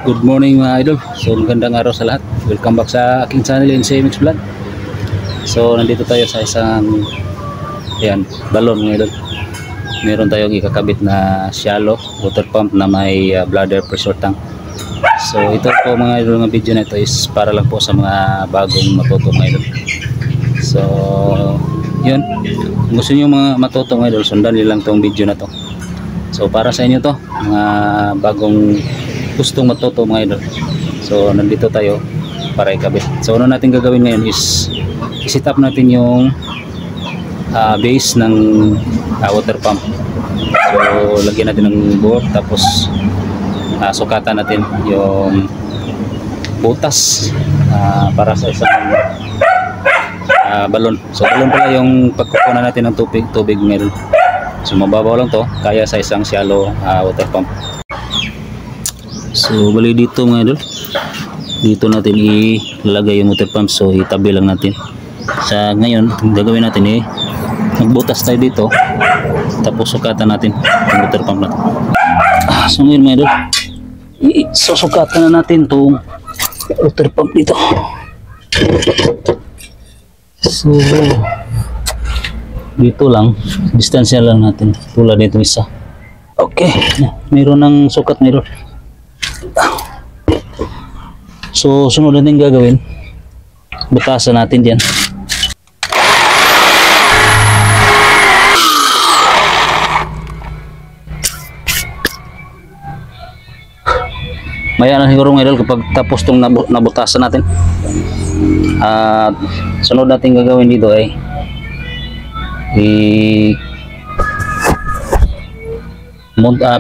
Good morning mga idol. So magandang araw sa lahat. Welcome back sa aking channel NCMX Vlog. So nandito tayo sa isang balon mga idol. Meron tayong ikakabit na shallow water pump na may bladder pressure tank. So ito po mga idol, ng video na ito is para lang po sa mga bagong matuto mga idol. So yun, kung gusto nyo mga matuto mga idol, sundan nyo lang tong video na to. So para sa inyo to, mga bagong gustong matuto mga idol. So nandito tayo para ikabit. So ano natin gagawin ngayon is i-set up natin yung base ng water pump. So lagyan natin ng board, tapos sukatan natin yung butas para sa isang balon. So balon pala yung pagkukunan natin ng tubig mga idol. So mababaw lang to, kaya sa isang shallow water pump. So bali dito mga idol, dito natin ilalagay yung water pump. So itabi lang natin. Sa ngayon gagawin natin magbutas tayo dito, tapos sukatan natin yung water pump natin. So ngayon mga idol, susukatan na natin itong water pump dito. So dito lang, distansya lang natin tulad nito isa. Okay, mayroon ng sukat mayroon. So sunod natin gagawin, butasan natin diyan. Maya na siguro mga idol kapag tapos itong nabutasan natin. At sunod natin gagawin dito ay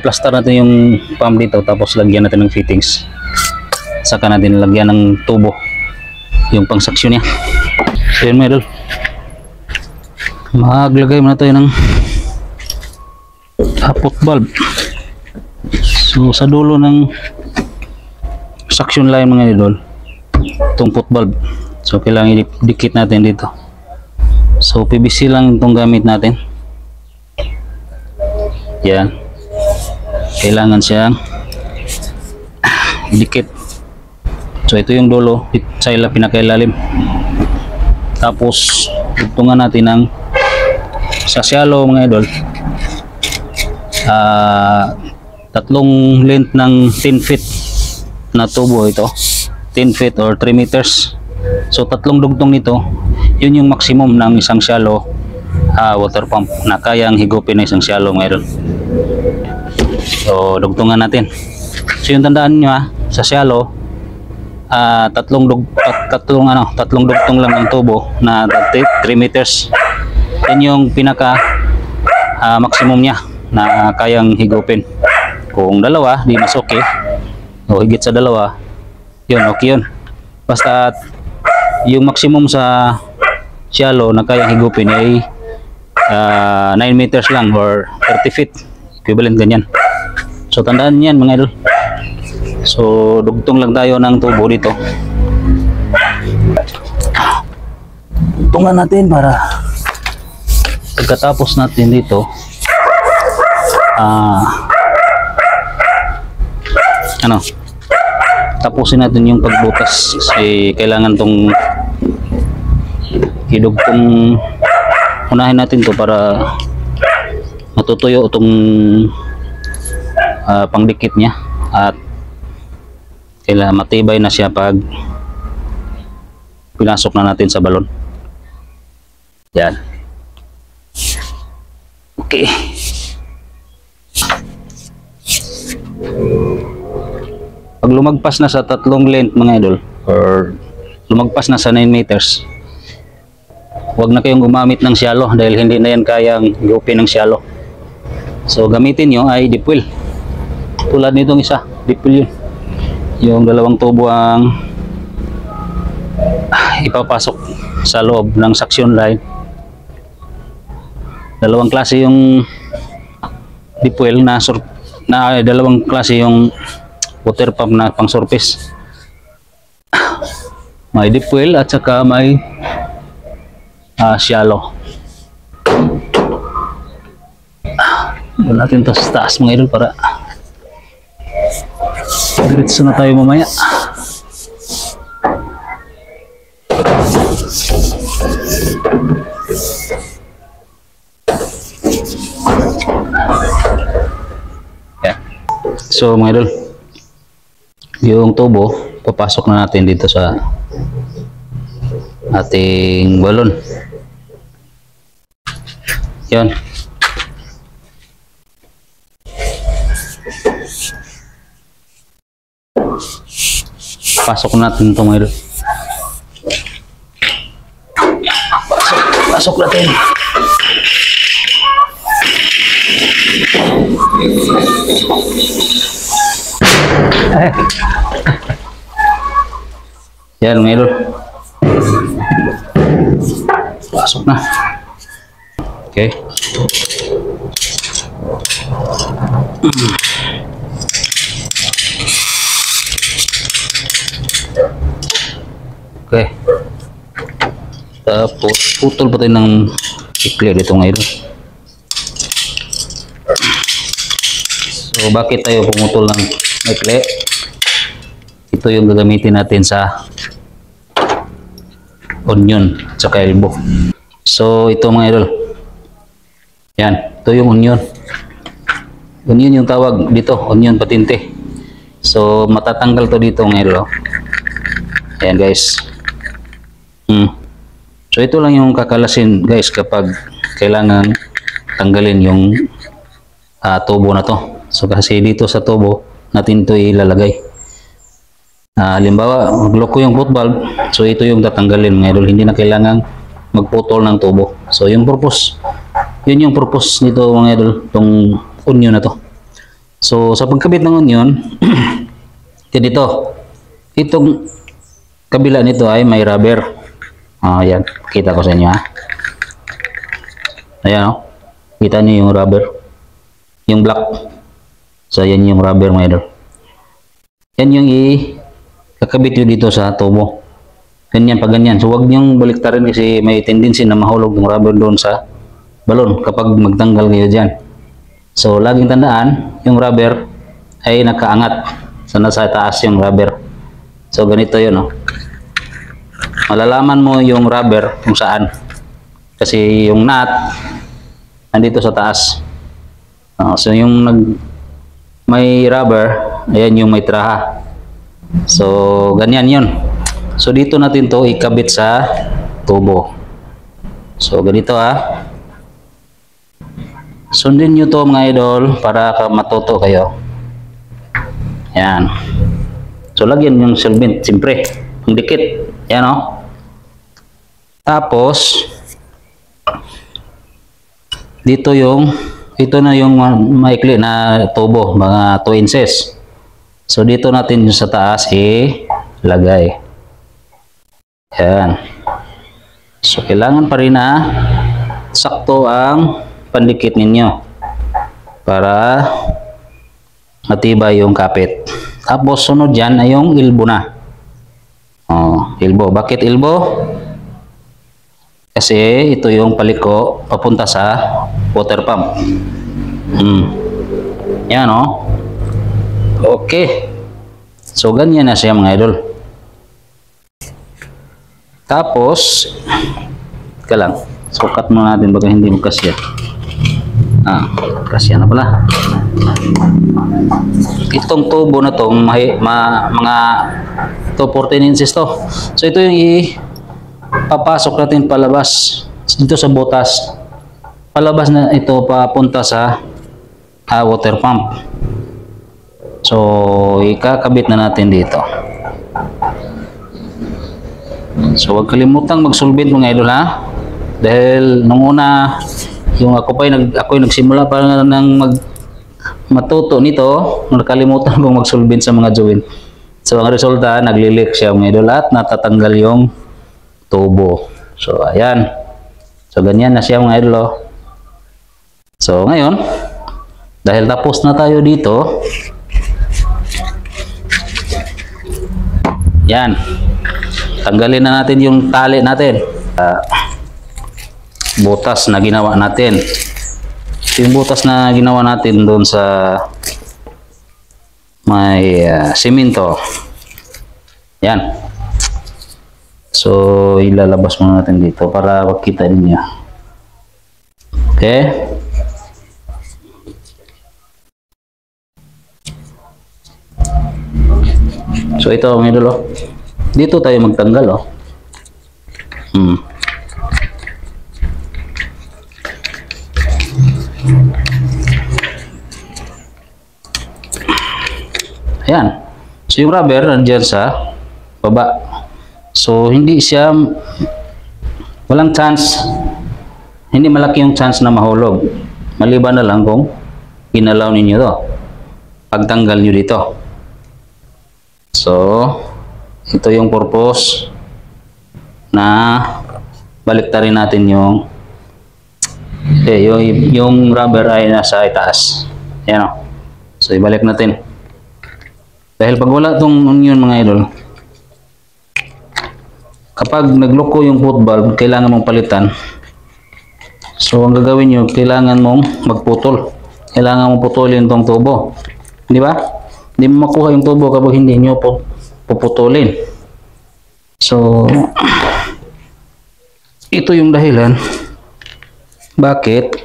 plaster natin yung pump dito, tapos lagyan natin ng fittings, saka natin lagyan ng tubo yung pangsaksyon niya. So yun mga idol, maglagay muna tayo ng put valve. So sa dulo ng suction line mga idol, itong put valve, so kailangan idikit natin dito. So PVC lang itong gamit natin. Yan, kailangan siyang idikit. So ito yung dulo sa pinakailalim, tapos tugtungan natin ng sa shallow mga idol, tatlong length ng 10 feet na tubo ito, 10 feet or 3 meters. So tatlong dugtong nito, yun yung maximum ng isang shallow water pump na kayang higupin ng isang shallow mga idol. So dugtungan natin. So yung tandaan nyo sa shallow, tatlong dugtong lang ng tubo na 3 meters. Yan yung pinaka maximum niya na kayang higupin. Kung dalawa, di mas okay. O higit sa dalawa, yun okay yun. Basta yung maximum sa shallow na kayang higupin ay 9 meters lang or 30 feet, equivalent ganyan. So tandaan yan mga idol. So dugtong lang tayo ng tubo dito. Dugtungan natin para pagkatapos natin dito tapusin natin yung pagbutas, kasi kailangan tong hidugtong, unahin natin to para matutuyo itong pangdikit niya at kailangan matibay na siya pag pinasok na natin sa balon. Yan. Okay. Pag lumagpas na sa tatlong length mga idol, or lumagpas na sa 9 meters, huwag na kayong gumamit ng shallow dahil hindi na yan kayang higupin ng shallow. So gamitin nyo ay deep well. Tulad nitong isa, deep well yun. Yung dalawang tubo ang ipapasok sa loob ng suction line. Dalawang klase yung deep well na dalawang klase yung water pump na pang surface. May deep well at saka may shallow. Doon natin ito sa taas mga idol para diretso na tayo mamaya. Yeah. So mga idol, yung tubo papasok na natin dito sa ating balon. Yan. Pasok natin ito mga idol. Pasok natin. Yan mga idol. Pasok na. Okay. Okay. Tapos putol pa tayo ng ikli dito ngayon. So bakit tayo pumutol ng ikli? Ito yung gagamitin natin sa onion at saka elbow. So ito mga idol. Yan, ito yung onion. Onion yung tawag dito, onion patinte. So matatanggal to dito mga idol. Ayan guys. So ito lang yung kakalasin guys kapag kailangan tanggalin yung tubo na to. So kasi dito sa tubo natin ito ilalagay. Halimbawa magloko yung foot valve, so ito yung tatanggalin mga idol. Hindi na kailangan magputol ng tubo. So yung purpose, yun yung purpose nito mga idol, itong onion na to. So sa pagkabit ng onion dito, itong kabila nito ay may rubber. Ayan, kita ko sa inyo ha. Ayan o, kita niyo yung rubber, yung black. So yan yung rubber mga idol. Yan yung kakabit yun dito sa tubo. Ganyan pa ganyan. So wag niyong baliktarin kasi may tendency na mahulog yung rubber doon sa balon kapag magtanggal kayo dyan. So laging tandaan, yung rubber ay nakaangat. So nasa taas yung rubber. So ganito yun o. Malalaman mo yung rubber kung saan. Kasi yung nut nandito sa taas. So yung may rubber, ayan yung may traha. So ganyan yun. So dito natin to ikabit sa tubo. So ganito ha. Sundin nyo to mga idol para matuto kayo. Yan. So lagyan yung solvent siyempre. Ang dikit. Yan o. Tapos dito yung ito na yung maikli na tubo, mga 2 inches. So dito natin yung sa taas ilagay. Yan. So kailangan pa rin na sakto ang pandikit ninyo para matibay yung kapit. Tapos sunod dyan ay yung elbow na. Elbow. Bakit elbow? Kasi ito yung paliko papunta sa water pump. Yan o. Okay. So ganyan na siya mga idol. Tapos ka lang. Sukat mo natin baka hindi mo kasya. Kasya na pala. Itong tubo na to mga 14 inches to. So ito yung papasok natin palabas dito sa butas. Palabas na ito papunta sa water pump. So ikakabit na natin dito. So huwag kalimutang mag-solvent mga idol ha. Dahil nung una yung ako'y nagsimula pa nang matuto nito, nakalimutan kong mag-solvent sa mga joint. So ang resulta naglilik siya mga idol at natatanggal yung tubo. So ayan. So ganyan na siya mga idol. So ngayon, dahil tapos na tayo dito, yan. Tanggalin na natin yung tali natin. Butas na ginawa natin. Yung butas na ginawa natin doon sa may simento. Yan. So, ilalabas muna natin dito para makita ninyo. Okay? So, ito mga idol, oh. Dito tayo magtanggal, oh. Ayan. So, yung rubber nandiyan sa baba. So, hindi siya, walang chance, hindi malaki yung chance na mahulog. Maliban na lang kung ginalaw ninyo to. Pagtanggal nyo dito. So, ito yung purpose na baliktarin natin yung yung rubber ay nasa itaas. Ayan, o. So, ibalik natin. Dahil pag wala itong yun mga idol, kapag nagloko yung foot valve, kailangan mong palitan. So, ang gagawin nyo, kailangan mong magputol. Kailangan mong putulin itong tubo. Di ba? Hindi mo makuha yung tubo kapag hindi nyo puputulin. So, ito yung dahilan bakit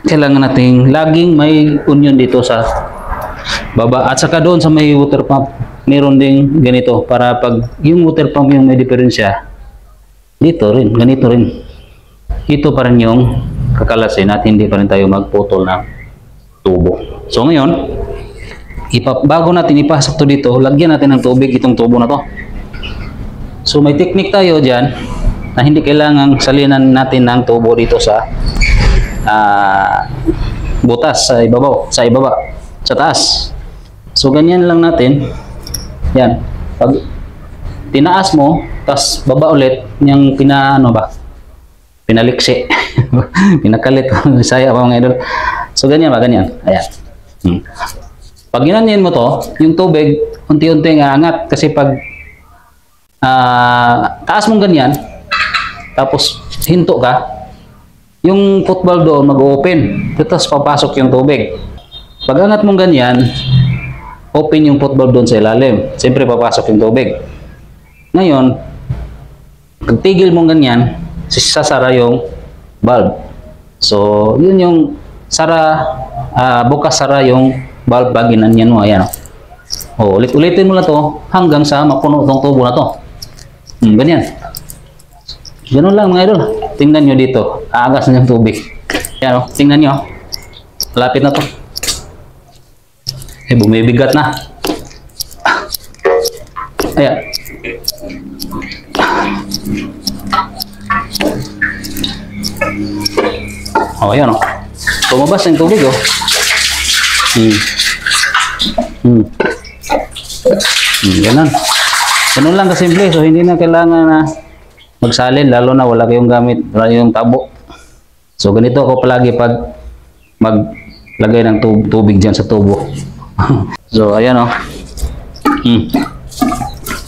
kailangan nating laging may union dito sa baba. At saka doon sa may water pump, meron ding ganito para pag yung water pump yung may diferensya, dito rin, ganito rin. Ito pa rin yung kakalasin at hindi pa rin tayo magputol ng tubo. So ngayon, bago natin ipasok to dito, lagyan natin ng tubig itong tubo na to. So may technique tayo dyan na hindi kailangang salinan natin ng tubo dito sa butas, sa ibaba, sa taas. So ganyan lang natin. Yan. Pag tinaas mo, tas baba ulit, yung pinaliksi. Pinakalit. Saya pa mga idol. So ganyan ba, ganyan. Ayan. Pag ginanyan mo to, yung tubig, unti-unti aangat. Kasi pag taas mong ganyan, tapos hinto ka, yung foot valve doon mag-open. Tapos papasok yung tubig. Pag angat mong ganyan, open yung foot valve doon sa ilalim. Siyempre papasok yung tubig. Ngayon, pag tigil mong ganyan, sasara yung valve. So, yun yung bukas sara yung valve pag ginanyan mo. Ayan. O, ulit-ulitin mo na to hanggang sa mapuno itong tubo na to. Ganyan. Ganun lang mga idol. Tingnan nyo dito. Aagas na yung tubig. Ayan o. Tingnan nyo. Malapit na to. Bumibigat na. Ayan. O, ayan o. Tumabas yung tubig o. Ganun. Ganun lang kasimple. So, hindi na kailangan na magsalin, lalo na wala kayong gamit, wala kayong tabo. So, ganito ako palagi pag maglagay ng tubig dyan sa tubo. So, ayan o.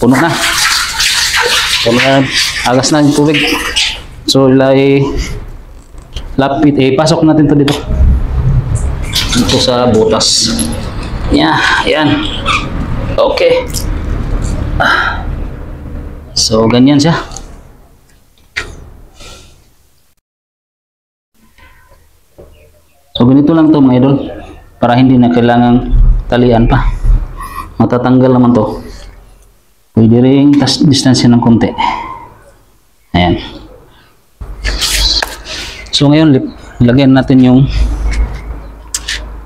Puno na. Puno na. Agas na yung tubig. So, pasok natin to dito. Dito sa butas. Yeah, ayan. Okay. So, ganyan siya. So, ganito lang to mga idol. Para hindi na kailangang talian pa. Matatanggal naman to. Pwede rin distansya ng konti. Ayan. So, ngayon, lagyan natin yung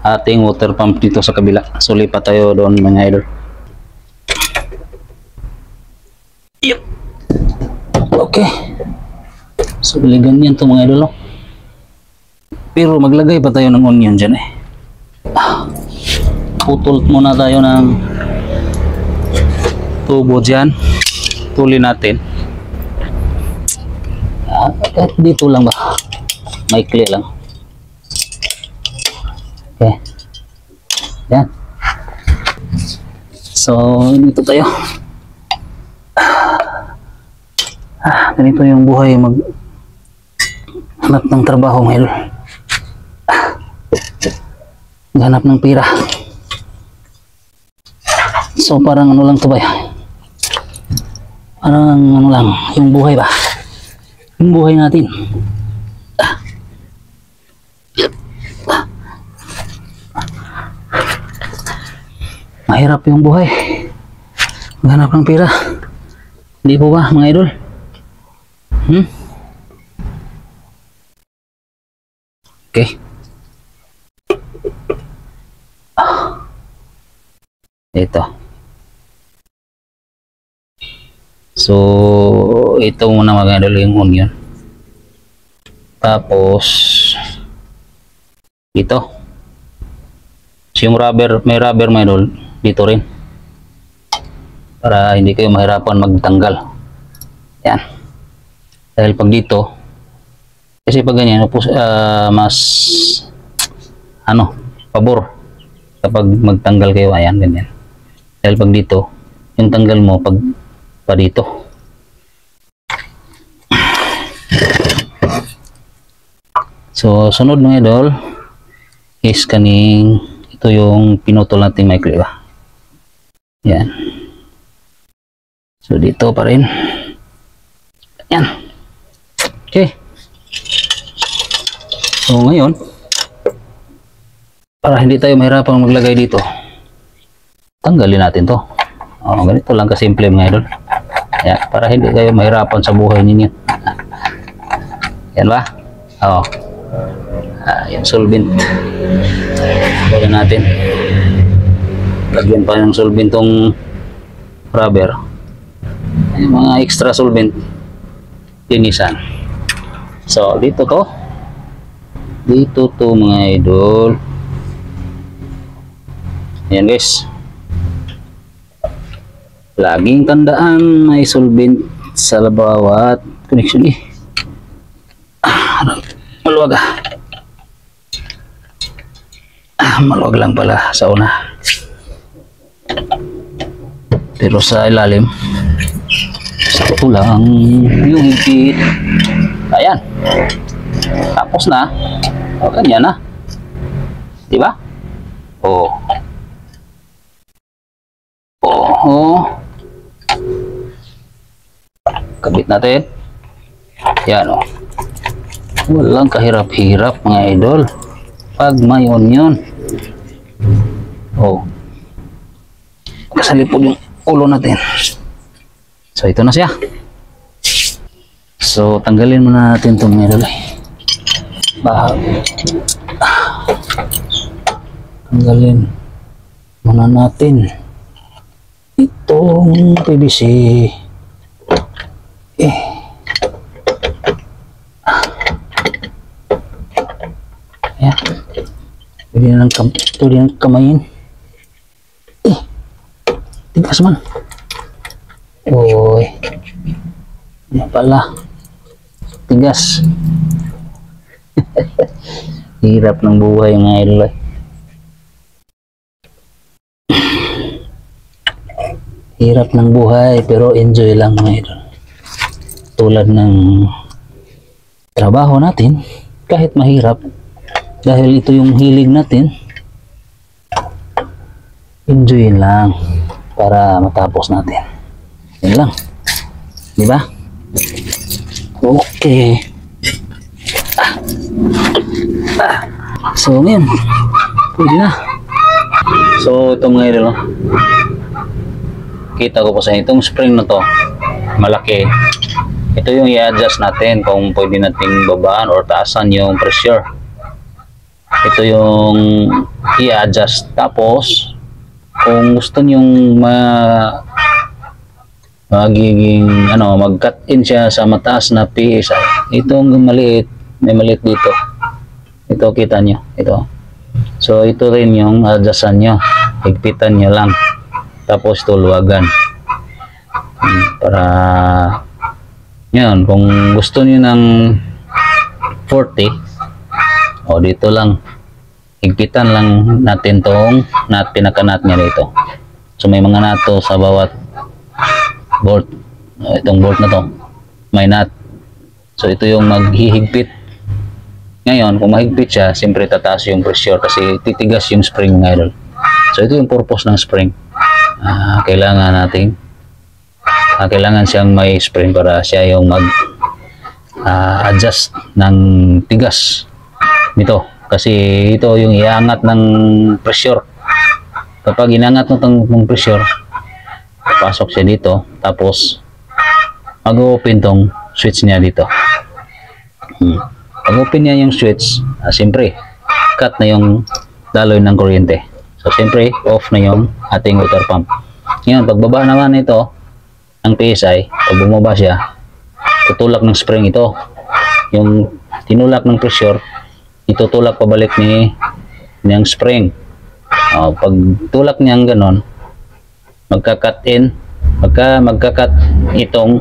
ating water pump dito sa kabila. So, lipat tayo doon mga idol. Yep. Okay. So, ganyan to mga idol. Pero maglagay pa tayo ng onion dyan eh. Putol muna tayo ng tubo dyan. Tulin natin. Dito lang ba? Maikli lang. Okay. Yan. So, dito tayo. Ganito yung buhay hanap ng trabaho ngayon. Hanap ng pira. So parang ano lang to ba? Parang ano lang, yung buhay ba? Yung buhay natin. Mahirap yung buhay. Maghanap ng pera. Hindi po ba mga idol? Okay. Ito. So, ito muna mga idol yung onion. Tapos, ito. So, yung rubber, may rubber mga idol, dito rin. Para hindi kayo mahirapan magtanggal. Yan. Dahil pag dito, kasi pag ganyan, mas, pabor. Kapag magtanggal kayo, ayan, ganyan. Dahil pag dito, yung tanggal mo, pag pa dito. So, sunod mga idol, is kaning, ito yung pinutol natin microwave. Yan. So, dito pa rin. Yan. Okay. So, ngayon, para hindi tayo mahirapang maglagay dito, tanggalin natin to. Ganito lang kasimple mga idol. Yan. Para hindi kayo mahirapan sa buhay ninyo. Yan ba? Yan, solvent. Lagyan natin. Lagyan pa ng solvent tong rubber. Yung mga extra solvent, linisan. So, dito to mga idol. Ayan guys, laging tandaan may solvent sa bawat connection maluwag maluwag lang pala sa una, pero sa ilalim sakto lang yung higpit. Ayan, tapos na. Ganyan na, diba? Kabit natin. Yan walang kahirap-hirap mga idol pag may onion. Kasalipod yung ulo natin. So ito na siya. So tanggalin muna natin itong mga idol. Tanggalin muna natin itong PVC. Ayan. Pwede na kamayin. Tigas man. Yan pala. Tigas. Hirap ng buhay mga idol. Hirap ng buhay pero enjoy lang mga idol. Tulad ng trabaho natin, kahit mahirap, dahil ito yung hilig natin, enjoy lang para matapos natin. Yan lang. Diba? Okay. So ngayon, pwede na. So ito mga idol, kita ko po sa itong spring na to, malaki. Ito yung i-adjust natin kung pwede nating babaan or taasan yung pressure. Ito yung i-adjust. Tapos kung gusto nyong magiging mag-cut in siya sa mataas na PSI, itong maliit, may maliit dito. Ito kita nyo, ito. So ito rin yung adjustan nyo, higpitan nyo lang. Tapos tuluwagan para yun, kung gusto niyo ng 40, dito lang higpitan lang natin tong pinaka-nut niya dito. So may mga nato sa bawat bolt. Itong bolt na to may nut. So ito yung maghihigpit. Ngayon kung mahigpit siya, siyempre tataas yung pressure kasi titigas yung spring mga idol. So ito yung purpose ng spring. kailangan siyang may spring para siya yung mag adjust ng tigas nito, kasi ito yung iangat ng pressure. Kapag inangat ng pressure, pasok siya dito, tapos mag-open tong switch niya dito. Pag-open niya yung switch, siyempre cut na yung daloy ng kuryente. So siyempre off na yung ating water pump. Ngayon, pagbaba naman ito ng PSI, pag bumaba siya, tutulak ng spring ito. Yung tinulak ng pressure, itutulak pabalik ng spring. Pag tulak niya ganon, magka-cut itong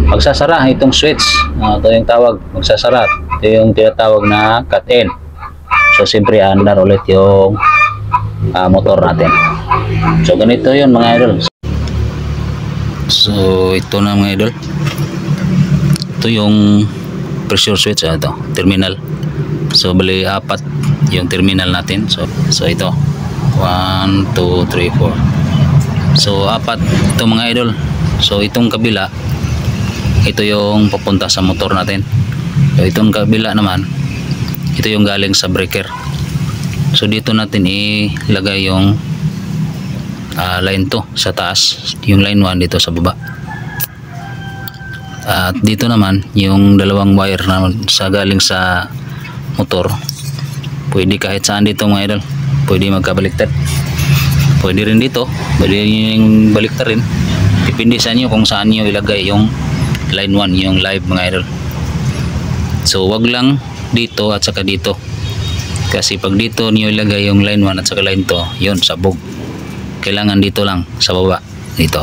magsasara itong switch. Ito yung tawag, magsasara. Ito yung tinatawag na cut in. So siyempre andar ulit yung motor natin. So ganito yun mga idol. So ito na mga idol, ito yung pressure switch, ito terminal. So bali 4 yung terminal natin. So ito 1, 2, 3, 4. So 4 ito mga idol. So itong kabila, ito yung papunta sa motor natin. So itong kabila naman, ito yung galing sa breaker. So dito natin ilagay yung line 2 sa taas, yung line 1 dito sa baba. At dito naman yung dalawang wire na galing sa motor, pwede kahit saan dito mga idol, pwede magkabaliktad. Pwede rin dito, pwede yung baliktad rin, depende sa inyo kung saan nyo ilagay yung line 1, yung live mga idol. So wag lang dito at saka dito, kasi pag dito nyo ilagay yung line 1 at saka line 2, yun sabog. Kailangan dito lang sa baba, dito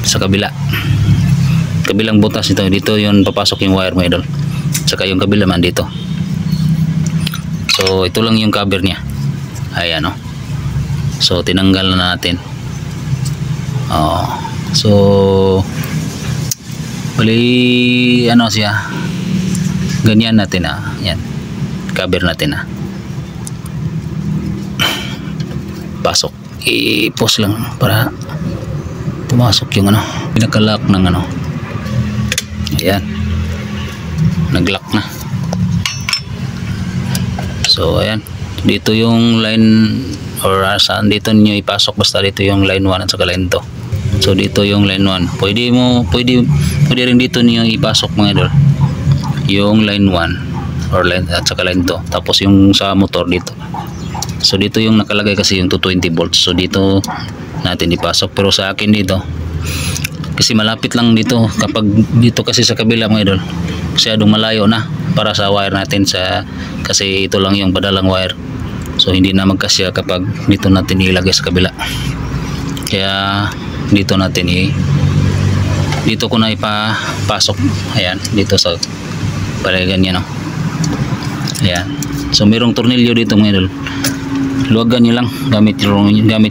sa kabilang butas nito, dito yun papasok yung wire mga idol, saka yung kabila man dito. So ito lang yung cover niya, ayan o. So tinanggal na natin. So bali ano siya, ganyan natin yan, cover natin pasok, i-pause lang para pumasok yung pinaka-lock ng ayan, nag-lock na. So ayan, dito yung line, or saan dito niyo ipasok, basta dito yung line 1 at saka line 2. So dito yung line 1, pwede rin dito niyo ipasok mga idol, yung line 1 or line at saka line 2, tapos yung sa motor dito. So dito yung nakalagay kasi yung 220 volts, so dito natin ipasok. Pero sa akin dito, kasi malapit lang dito, kapag dito kasi sa kabila mga idol, masyadong malayo na para sa wire natin, kasi ito lang yung padalang wire. So hindi na magkasya kapag dito natin ilagay sa kabila. Kaya dito natin dito ko na ipapasok. Ayan, dito sa palagan niya, ayan. So mayroong tornilyo dito mga idol. Luwagan nyo lang gamit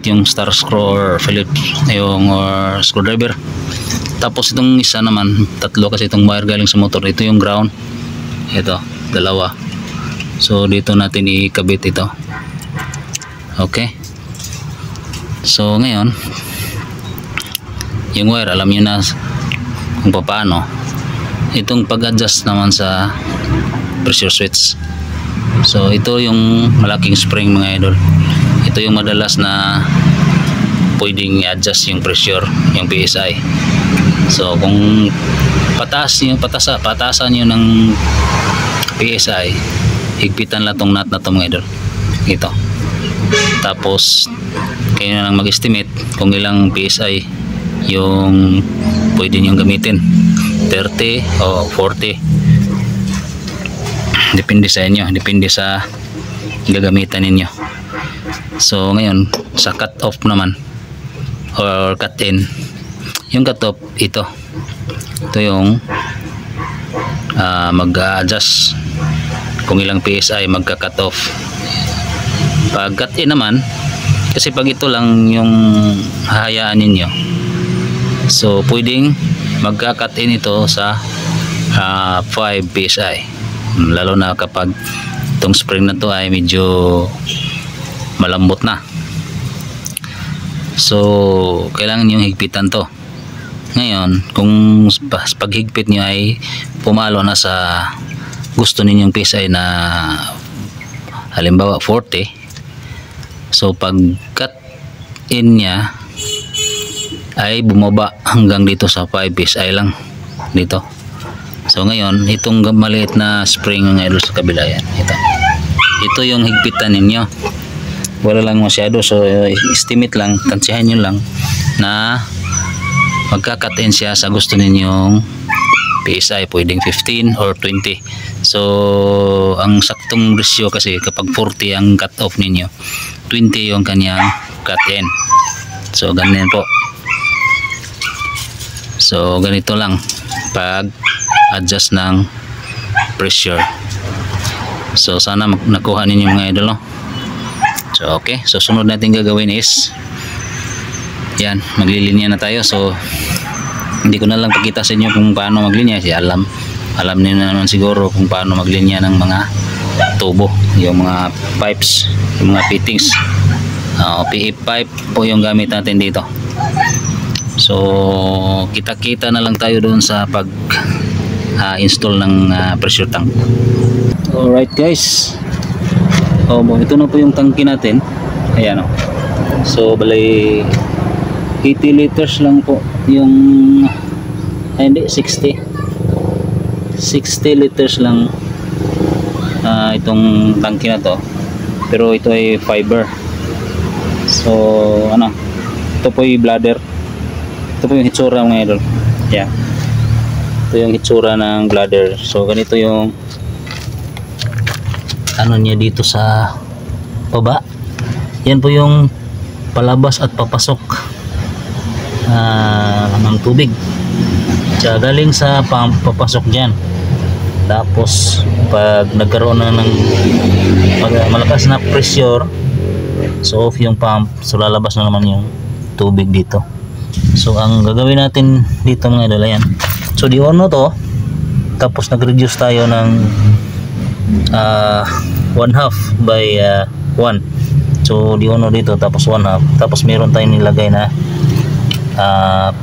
yung star screw or Phillips yung screwdriver. Tapos itong isa naman, 3 kasi itong wire galing sa motor. Ito yung ground, ito 2. So dito natin ikabit ito. Okay, so ngayon yung wire, alam nyo na kung paano. Itong pag-adjust naman sa pressure switch, so ito yung malaking spring mga idol. Ito yung madalas na pwedeng i-adjust yung pressure, yung PSI. So kung patasan nyo ng PSI, higpitan lang tong nut na to mga idol, ito. Tapos kayo na lang mag-estimate kung ilang PSI yung pwede nyo gamitin, 30 o 40, depende sa inyo, depende sa gagamitan ninyo. So ngayon sa cut off naman or cut in, yung cut off, ito yung mag-adjust kung ilang PSI magka-cut off. Pag cut in naman, kasi pag ito lang yung hahayaan ninyo, so pwedeng magka-cut in ito sa 5 PSI, lalo na kapag itong spring na to ay medyo malambot na. So kailangan nyo higpitan to. Ngayon, kung paghigpit nyo ay pumalo na sa gusto ninyong PSI na halimbawa 40, so pag cut in nya ay bumaba hanggang dito sa 5 PSI lang dito. So ngayon, itong maliit na spring ng idol sa kabila, yan, ito yung higpitan ninyo. Wala lang masyado, so estimate lang, tansihan nyo lang na magka-cut-in siya sa gusto ninyong PSI, pwedeng 15 or 20. So ang saktong ratio kasi kapag 40 ang cut-off ninyo, 20 yung kanyang cut-in. So ganyan po. So ganito lang pag adjust ng pressure. So sana nakuha ninyo mga idol, no? So okay, so sunod natin gagawin is yan, maglilinya na tayo. So hindi ko na lang pakita sa inyo kung paano maglinya, kasi alam niyo na naman siguro kung paano maglinya ng mga tubo, yung mga pipes, yung mga fittings. PE pipe po yung gamit natin dito. So kita-kita na lang tayo doon sa pag install ng pressure tank. Alright guys, ito na po yung tangke natin. Ayan, so balay 80 liters lang po yung, hindi, 60 liters lang itong tangke na to, pero ito ay fiber. So ito po yung bladder, ito po yung hitsura mga idol. Yeah, ito yung hitsura ng bladder. So ganito yung niya dito sa baba. Yan po yung palabas at papasok ng tubig. Kaya galing sa pump papasok dyan. Tapos pag nagkaroon na ng malakas na pressure, so off yung pump, so lalabas na naman yung tubig dito. So ang gagawin natin dito mga idol, ayan, so di-on to, tapos nag-reduce tayo ng 1/2 by 1. So di-on dito, tapos 1/2, tapos meron tayong nilagay na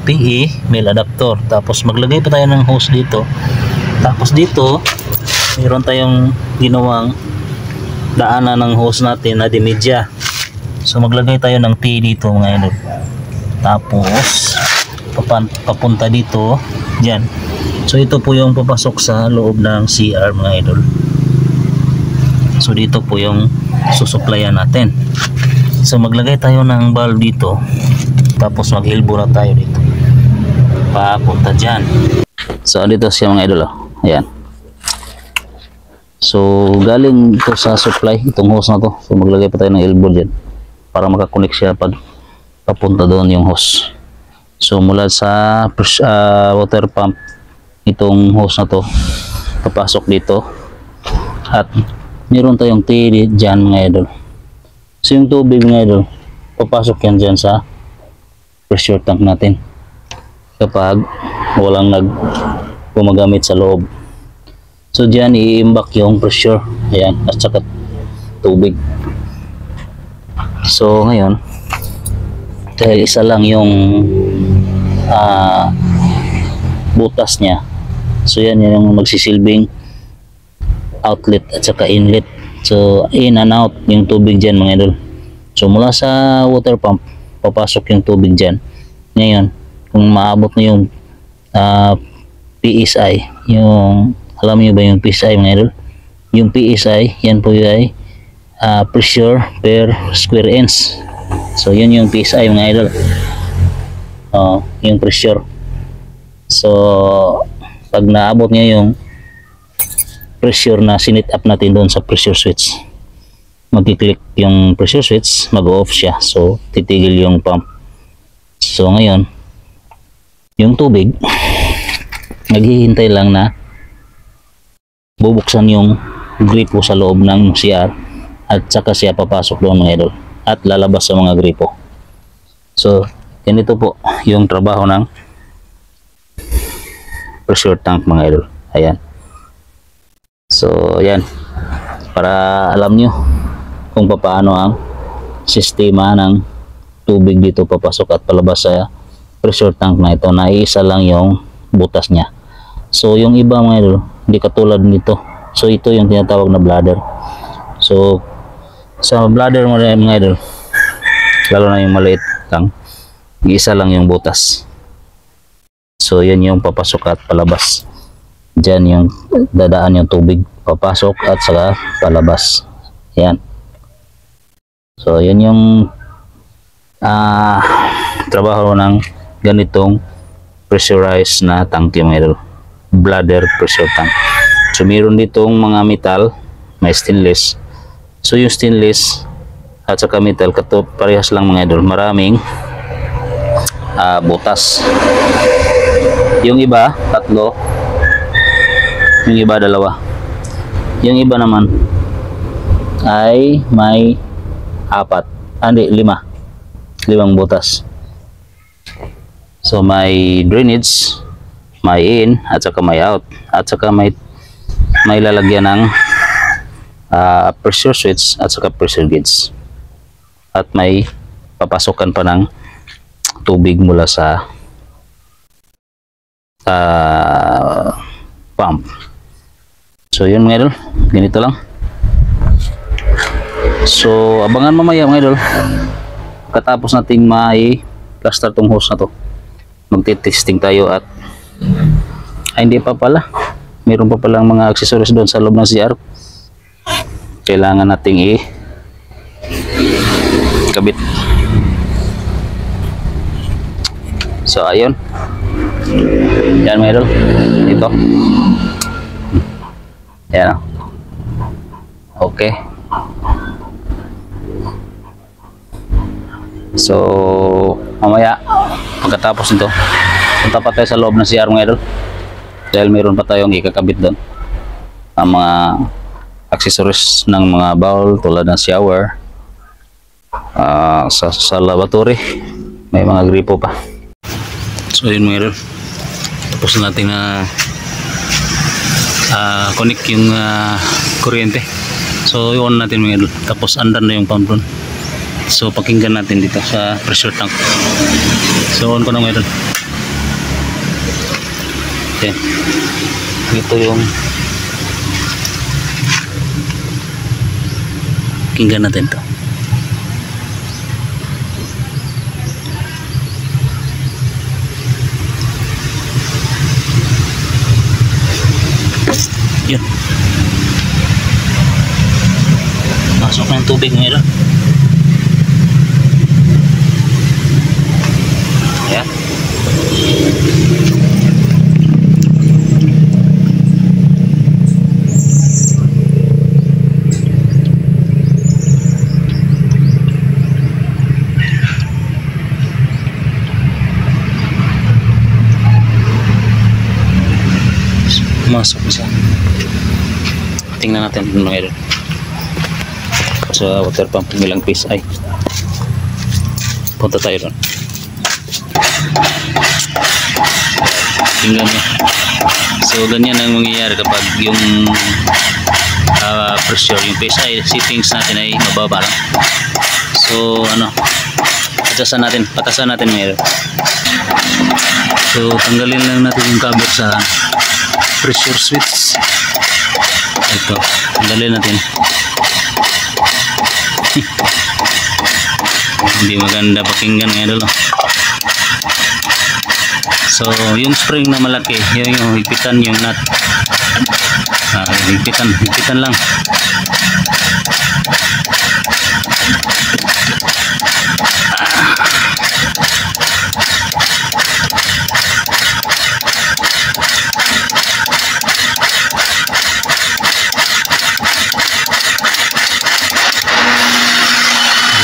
PE male adapter. Tapos maglagay pa tayo ng hose dito. Tapos dito meron tayong ginawang daanan ng hose natin na dimedya. So maglagay tayo ng T dito mga idol. Tapos papunta dito diyan. So ito po yung papasok sa loob ng CR mga idol. So dito po yung susuplayan natin. So maglagay tayo ng valve dito. Tapos mag-elbow na tayo dito papunta dyan. So dito siya mga idol, ayan. So galing ito sa supply, itong hose na to. So maglagay pa tayo ng elbow dyan para makakonect siya pag papunta doon yung hose. So mula sa water pump, itong hose na to papasok dito at meron tayong T dyan mga idol. So yung tubig mga idol, papasok yan dyan sa pressure tank natin kapag walang gumagamit sa loob. So dyan i-imbak yung pressure, ayan, at saka tubig. So ngayon, dahil isa lang yung butas nya, so yan yung magsisilbing outlet at saka inlet. So in and out yung tubig dyan mga idol. So mula sa water pump papasok yung tubig dyan. Ngayon kung maabot na yung PSI, yung alam niyo ba yung PSI mga idol? Yung PSI, yan po yung pressure per square inch. So yun yung PSI mga idol, yung pressure. So pag naabot niya yung pressure na sinit up natin doon sa pressure switch, mag-click yung pressure switch, mag-off siya. So titigil yung pump. So ngayon yung tubig naghihintay lang na bubuksan yung gripo sa loob ng CR at saka siya papasok doon mga idol at lalabas sa mga gripo. So ganito po yung trabaho ng pressure tank mga idol. Ayan. So yan, para alam nyo kung paano ang sistema ng tubig dito papasok at palabas sa pressure tank na ito, na isa lang yung butas niya. So yung iba mga idol, hindi katulad nito. So ito yung tinatawag na bladder. So sa bladder mga idol, lalo na yung maliit tank, isa lang yung butas. So yan yung papasok at palabas. Diyan yung dadaan yung tubig, papasok at saka palabas. Yan. So yan yung trabaho ng ganitong pressurized na tank yung idol, bladder pressure tank. So meron ditong mga metal, may stainless. So yung stainless at saka metal, parehas lang mga idol, maraming butas. Yung iba tatlo, yung iba dalawa, yung iba naman ay may apat, limang butas. So may drainage, may in at saka may out, at saka may lalagyan ng pressure switch at saka pressure gauge, at may papasokan pa ng tubig mula sa pump. So yun mga idol, ganito lang. So abangan mamaya mga idol, katapos nating mai-plaster tong hose na to, magte-testing tayo at hindi pa pala, meron pa palang mga accessories doon sa loob ng CR, kailangan nating kabit. So ayun, yan mga idol, ito yan. Okay, so mamaya pagkatapos nito, punta pa tayo sa loob ng CR mga idol, dahil mayroon pa tayong ikakabit doon, ang mga accessories ng mga bowl tulad ng shower, sa lavatory may mga gripo pa. So yun mga idol, tapos natin na connect yung kuryente. So i-on natin mga idol, tapos andan na yung pump doon. So pakinggan natin dito sa pressure tank. So on ko na mga idol. Okay, ito yung pakinggan natin to. Yun, masok na yung tubig ngayon. Ayan. Masok na siya. Tingnan natin mga idol sa water pump kung ilang piece ay. Punta tayo doon, tingnan nyo. So ganyan ang mangyayari kapag yung pressure, yung PSI settings natin ay mababa lang. So ano, patasan natin mga idol. So tanggalin lang natin yung cover sa pressure switch. Ito, tanggalin natin. Hindi maganda pakinggan ngayon idol. So yung spring na malaki, yung higpitan yung nut. Higpitan lang.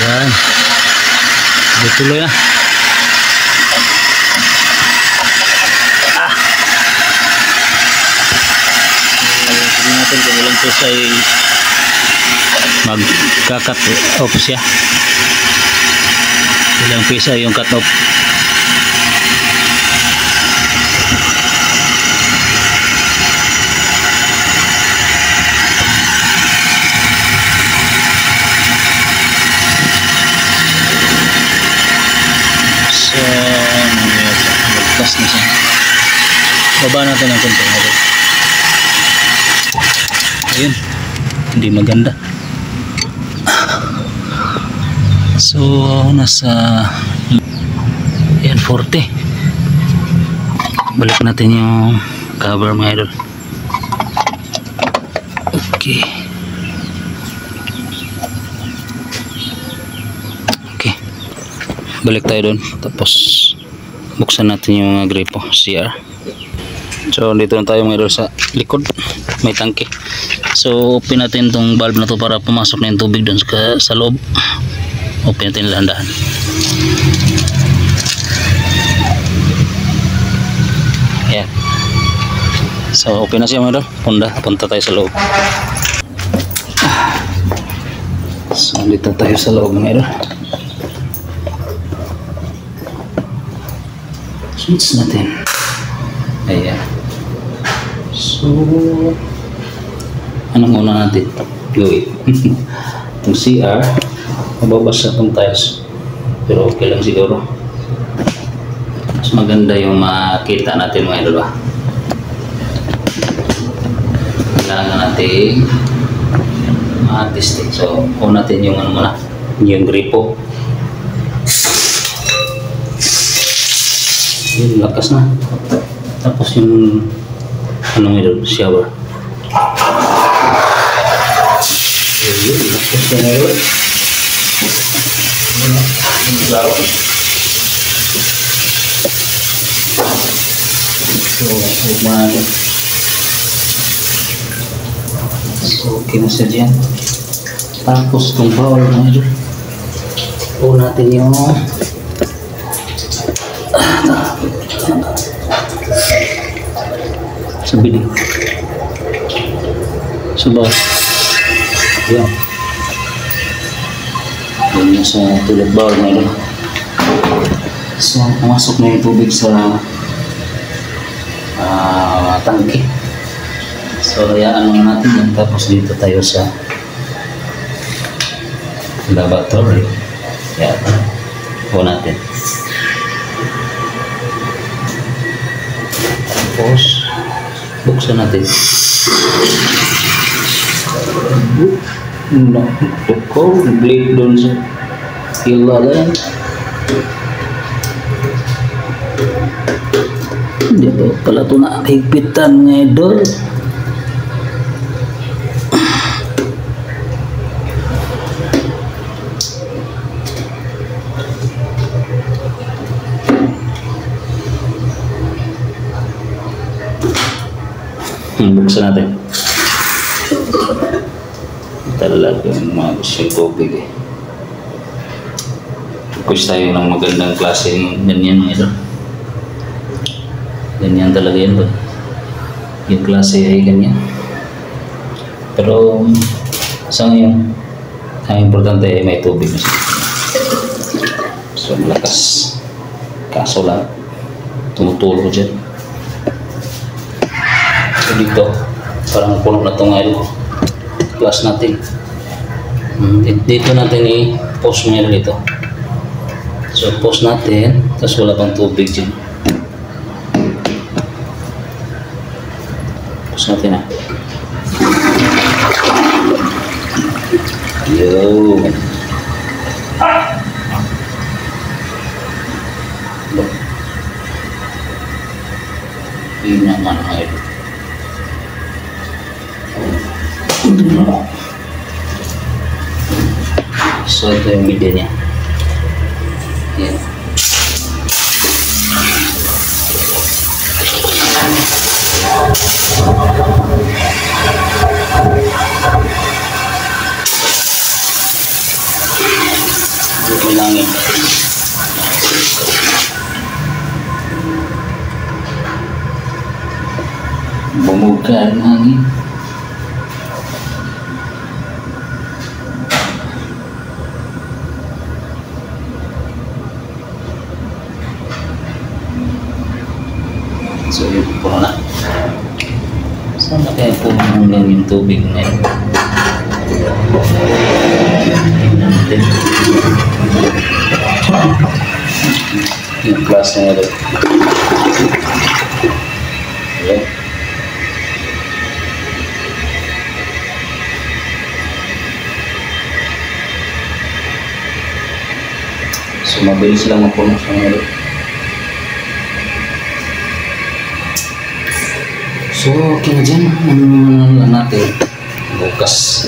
Yan, tuloy na. Tingnan natin kung ilang piece ay magka-cut off siya. Ilang piece ay yung cut off. So, magkas na siya. Baba natin ang konti na rin. Ayun, hindi maganda. So, nasa ayan, 40. Balik natin yung cover mga idol. Okay. Okay. Balik tayo doon. Tapos buksan natin yung mga gripo CR. So dito na tayo mga idol sa likod. May tangke. So open natin tong valve na to para pumasok na yung tubig doon sa loob. Open natin dahan-dahan. Ayan. So open na siya mga idol. Punta tayo sa loob. So dito tayo sa loob mga idol. Switch natin. Ayan. So anong una natin? Fluid. Yung CR mababasa itong tiles, pero okay lang siguro. Mas maganda yung makita natin mga idol ba. Kailangan natin testing. So on natin yung ano muna, yung gripo. Yun, lakas na. Tapos yung ano mga idol, shower. Yun, lakas na mga idol. So, umano. So, okay na siya dyan. Tapos, itong bowl mga idol. O natin yung sa bilig. Sa bowl. Yan. Yan yung sa toilet bowl mga idol. So, pumasok na yung tubig sa tangke. So, hayaan lang natin yan. Tapos dito tayo sa lavatory. Yan. O natin. Tapos, buksan natin. Naku, blade doon sa ilalim. Dito pala ito na higpitan mga idol. Buksan natin. Talagang mag-siyang tubig eh. Focus tayo ng magandang klase ng ganyan mga idol. Ganyan talaga yan ba? Yung klase ay ganyan. Pero sa ngayon, ang importante ay may tubig na siya. So malakas. Kaso lang, tumutulo dyan. So dito, parang puno na ito ngayon. Plus natin. Dito natin i-post mo dito. So post natin, tapos wala pang tubig dyan. Post natin ah. Yo. Yun naman ngayon. So ito yung video niya. Yan. Ito lang yun. Bumuga ang hangin. So yun po na. Saan na kaya po hanggang yung tubig ngayon? Tingnan natin. Yung class na yun. Ayan. So mabilis lang mapuno siya ngayon. So okay na dyan. Ano lang natin. Bukas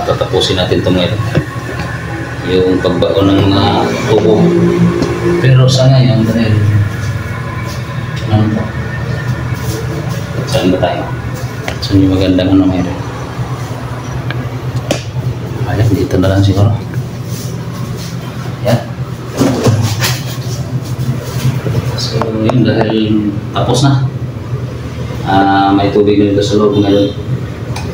tatapusin natin ito ngayon. Yung pagbaon ng mga tubo. Pero sa ngayon dahil ano po? Saan ba tayo? Saan yung magandang ano ngayon? Ayan, dito na lang siguro. Yan. So yun, dahil tapos na. May tubig na dito sa loob ngayon.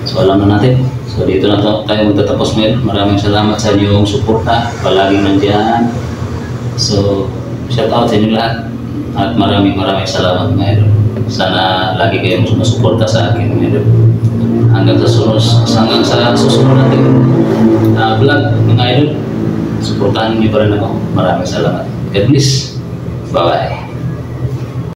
So alam na natin. So dito na tayo magtatapos ngayon. Maraming salamat sa inyong suporta. Palaging nandiyan. So shout out sa inyo lahat. At maraming salamat ngayon. Sana lagi kayong sumusuporta sa akin ngayon. Hanggang sa susunod natin vlog mga idol. Suportahan niyo pa rin ako. Maraming salamat. God bless. Bye-bye.